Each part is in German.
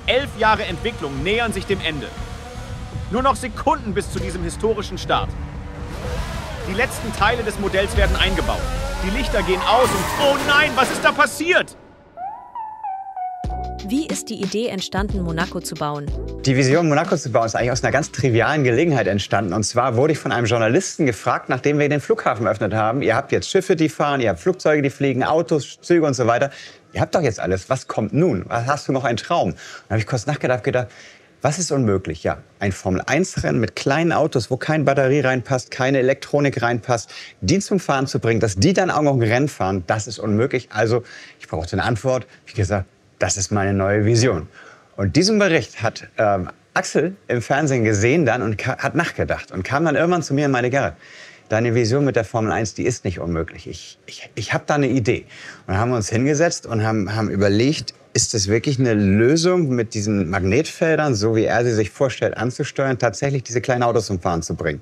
11 Jahre Entwicklung nähern sich dem Ende. Nur noch Sekunden bis zu diesem historischen Start. Die letzten Teile des Modells werden eingebaut. Die Lichter gehen aus und... Oh nein, was ist da passiert? Wie ist die Idee entstanden, Monaco zu bauen? Die Vision, Monaco zu bauen, ist eigentlich aus einer ganz trivialen Gelegenheit entstanden. Und zwar wurde ich von einem Journalisten gefragt, nachdem wir den Flughafen eröffnet haben. Ihr habt jetzt Schiffe, die fahren, ihr habt Flugzeuge, die fliegen, Autos, Züge und so weiter. Ihr habt doch jetzt alles. Was kommt nun? Hast du noch einen Traum? Dann habe ich kurz nachgedacht, was ist unmöglich? Ja, ein Formel-1-Rennen mit kleinen Autos, wo keine Batterie reinpasst, keine Elektronik reinpasst, die zum Fahren zu bringen, dass die dann auch noch ein Rennen fahren, das ist unmöglich. Also, ich brauchte eine Antwort. Wie gesagt, das ist meine neue Vision. Und diesen Bericht hat Axel im Fernsehen gesehen dann und hat nachgedacht und kam dann irgendwann zu mir und meinte, Gerrit, deine Vision mit der Formel 1, die ist nicht unmöglich. Ich habe da eine Idee. Und dann haben wir uns hingesetzt und haben überlegt, ist es wirklich eine Lösung, mit diesen Magnetfeldern, so wie er sie sich vorstellt, anzusteuern, tatsächlich diese kleinen Autos zum Fahren zu bringen.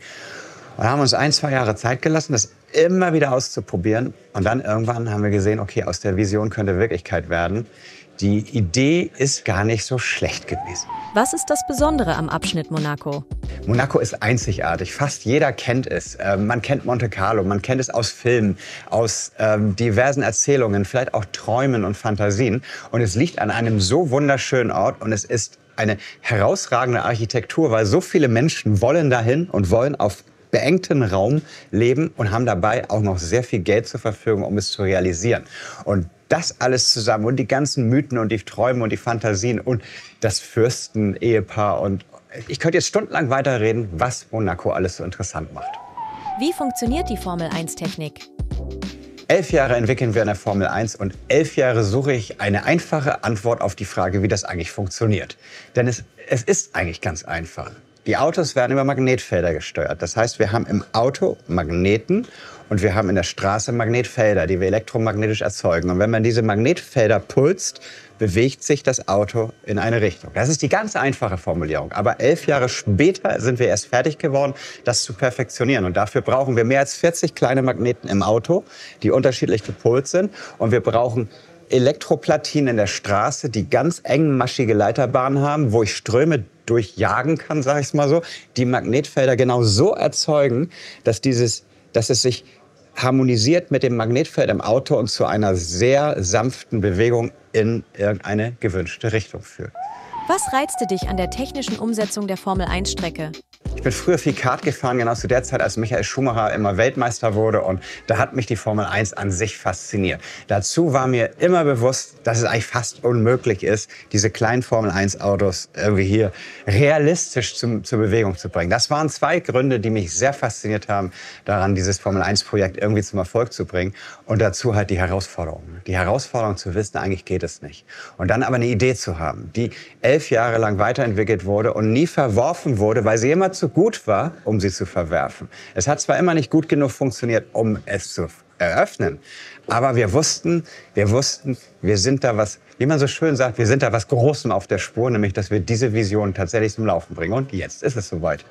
Und haben uns 1-2 Jahre Zeit gelassen, das immer wieder auszuprobieren. Und dann irgendwann haben wir gesehen, okay, aus der Vision könnte Wirklichkeit werden. Die Idee ist gar nicht so schlecht gewesen. Was ist das Besondere am Abschnitt Monaco? Monaco ist einzigartig. Fast jeder kennt es. Man kennt Monte Carlo, man kennt es aus Filmen, aus diversen Erzählungen, vielleicht auch Träumen und Fantasien. Und es liegt an einem so wunderschönen Ort und es ist eine herausragende Architektur, weil so viele Menschen wollen dahin und wollen auf beengten Raum leben und haben dabei auch noch sehr viel Geld zur Verfügung, um es zu realisieren. Und das alles zusammen und die ganzen Mythen und die Träume und die Fantasien und das Fürsten-Ehepaar. Und ich könnte jetzt stundenlang weiterreden, was Monaco alles so interessant macht. Wie funktioniert die Formel-1-Technik? 11 Jahre entwickeln wir in der Formel 1 und 11 Jahre suche ich eine einfache Antwort auf die Frage, wie das eigentlich funktioniert. Denn es ist eigentlich ganz einfach. Die Autos werden über Magnetfelder gesteuert. Das heißt, wir haben im Auto Magneten und wir haben in der Straße Magnetfelder, die wir elektromagnetisch erzeugen. Und wenn man diese Magnetfelder pulst, bewegt sich das Auto in eine Richtung. Das ist die ganz einfache Formulierung. Aber 11 Jahre später sind wir erst fertig geworden, das zu perfektionieren. Und dafür brauchen wir mehr als 40 kleine Magneten im Auto, die unterschiedlich gepolt sind. Und wir brauchen Elektroplatinen in der Straße, die ganz engmaschige Leiterbahnen haben, wo ich Ströme durchjagen kann, sage ich es mal so, die Magnetfelder genau so erzeugen, dass es sich harmonisiert mit dem Magnetfeld im Auto und zu einer sehr sanften Bewegung in irgendeine gewünschte Richtung führt. Was reizte dich an der technischen Umsetzung der Formel-1-Strecke? Ich bin früher viel Kart gefahren, genau zu der Zeit, als Michael Schumacher immer Weltmeister wurde. Und da hat mich die Formel 1 an sich fasziniert. Dazu war mir immer bewusst, dass es eigentlich fast unmöglich ist, diese kleinen Formel 1 Autos irgendwie hier realistisch zur Bewegung zu bringen. Das waren 2 Gründe, die mich sehr fasziniert haben, daran dieses Formel 1 Projekt irgendwie zum Erfolg zu bringen. Und dazu halt die Herausforderung. Die Herausforderung zu wissen, eigentlich geht es nicht. Und dann aber eine Idee zu haben, die 11 Jahre lang weiterentwickelt wurde und nie verworfen wurde, weil sie immer zu gut war, um sie zu verwerfen. Es hat zwar immer nicht gut genug funktioniert, um es zu eröffnen, aber wir wussten, wir sind da was, wie man so schön sagt, wir sind da was Großem auf der Spur, nämlich, dass wir diese Vision tatsächlich zum Laufen bringen. Und jetzt ist es soweit.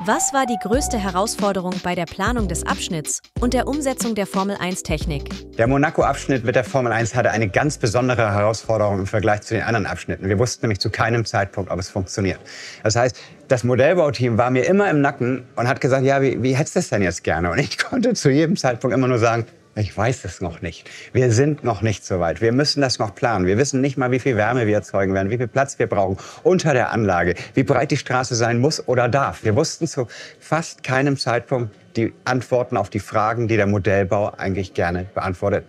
Was war die größte Herausforderung bei der Planung des Abschnitts und der Umsetzung der Formel-1-Technik? Der Monaco-Abschnitt mit der Formel 1 hatte eine ganz besondere Herausforderung im Vergleich zu den anderen Abschnitten. Wir wussten nämlich zu keinem Zeitpunkt, ob es funktioniert. Das heißt, das Modellbauteam war mir immer im Nacken und hat gesagt, ja, wie hättest du das denn jetzt gerne? Und ich konnte zu jedem Zeitpunkt immer nur sagen, ich weiß es noch nicht. Wir sind noch nicht so weit. Wir müssen das noch planen. Wir wissen nicht mal, wie viel Wärme wir erzeugen werden, wie viel Platz wir brauchen unter der Anlage, wie breit die Straße sein muss oder darf. Wir wussten zu fast keinem Zeitpunkt die Antworten auf die Fragen, die der Modellbau eigentlich gerne beantwortet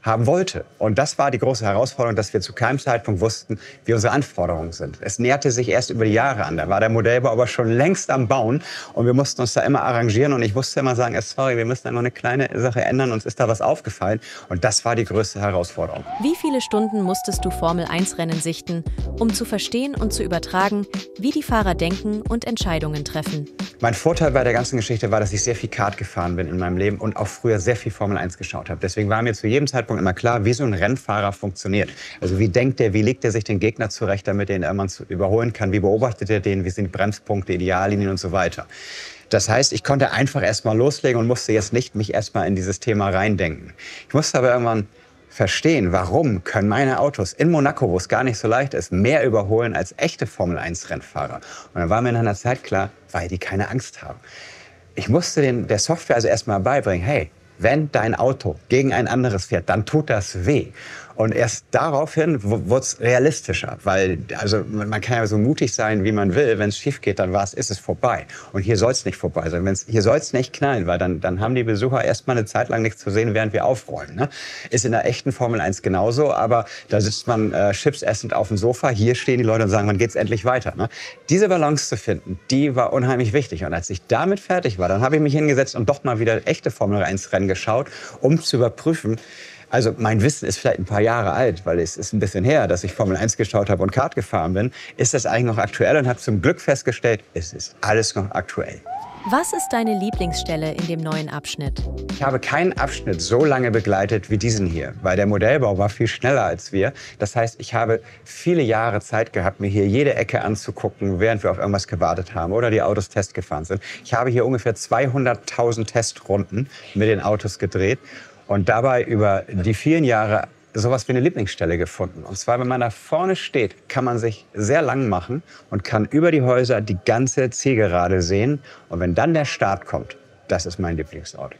haben wollte. Und das war die große Herausforderung, dass wir zu keinem Zeitpunkt wussten, wie unsere Anforderungen sind. Es näherte sich erst über die Jahre an. Da war der Modellbau aber schon längst am Bauen und wir mussten uns da immer arrangieren und ich musste immer sagen, sorry, wir müssen da noch eine kleine Sache ändern, uns ist da was aufgefallen und das war die größte Herausforderung. Wie viele Stunden musstest du Formel-1-Rennen sichten, um zu verstehen und zu übertragen, wie die Fahrer denken und Entscheidungen treffen? Mein Vorteil bei der ganzen Geschichte war, dass ich sehr viel Kart gefahren bin in meinem Leben und auch früher sehr viel Formel 1 geschaut habe. Deswegen war mir zu jedem Zeitpunkt immer klar, wie so ein Rennfahrer funktioniert. Also wie denkt er, wie legt er sich den Gegner zurecht, damit er ihn irgendwann überholen kann, wie beobachtet er den, wie sind die Bremspunkte, Ideallinien und so weiter. Das heißt, ich konnte einfach erst mal loslegen und musste jetzt nicht mich erst mal in dieses Thema reindenken. Ich musste aber irgendwann verstehen, warum können meine Autos in Monaco, wo es gar nicht so leicht ist, mehr überholen als echte Formel-1-Rennfahrer. Und dann war mir nach einer Zeit klar, weil die keine Angst haben. Ich musste der Software also erst mal beibringen, hey, wenn dein Auto gegen ein anderes fährt, dann tut das weh. Und erst daraufhin wurde es realistischer, weil also man kann ja so mutig sein, wie man will. Wenn es schief geht, dann ist es vorbei. Und hier soll es nicht vorbei sein. Hier soll es nicht knallen, weil dann haben die Besucher erst mal eine Zeit lang nichts zu sehen, während wir aufräumen. Ne? Ist in der echten Formel 1 genauso, aber da sitzt man Chips essend auf dem Sofa. Hier stehen die Leute und sagen, wann geht's endlich weiter? Ne? Diese Balance zu finden, die war unheimlich wichtig. Und als ich damit fertig war, dann habe ich mich hingesetzt und doch mal wieder echte Formel 1 Rennen geschaut, um zu überprüfen. Also mein Wissen ist vielleicht ein paar Jahre alt, weil es ist ein bisschen her, dass ich Formel 1 geschaut habe und Kart gefahren bin. Ist das eigentlich noch aktuell? Und habe zum Glück festgestellt, es ist alles noch aktuell. Was ist deine Lieblingsstelle in dem neuen Abschnitt? Ich habe keinen Abschnitt so lange begleitet wie diesen hier, weil der Modellbau war viel schneller als wir. Das heißt, ich habe viele Jahre Zeit gehabt, mir hier jede Ecke anzugucken, während wir auf irgendwas gewartet haben oder die Autos Test gefahren sind. Ich habe hier ungefähr 200.000 Testrunden mit den Autos gedreht. Und dabei über die vielen Jahre sowas wie eine Lieblingsstelle gefunden. Und zwar, wenn man da vorne steht, kann man sich sehr lang machen und kann über die Häuser die ganze Zielgerade sehen. Und wenn dann der Start kommt, das ist mein Lieblingsort.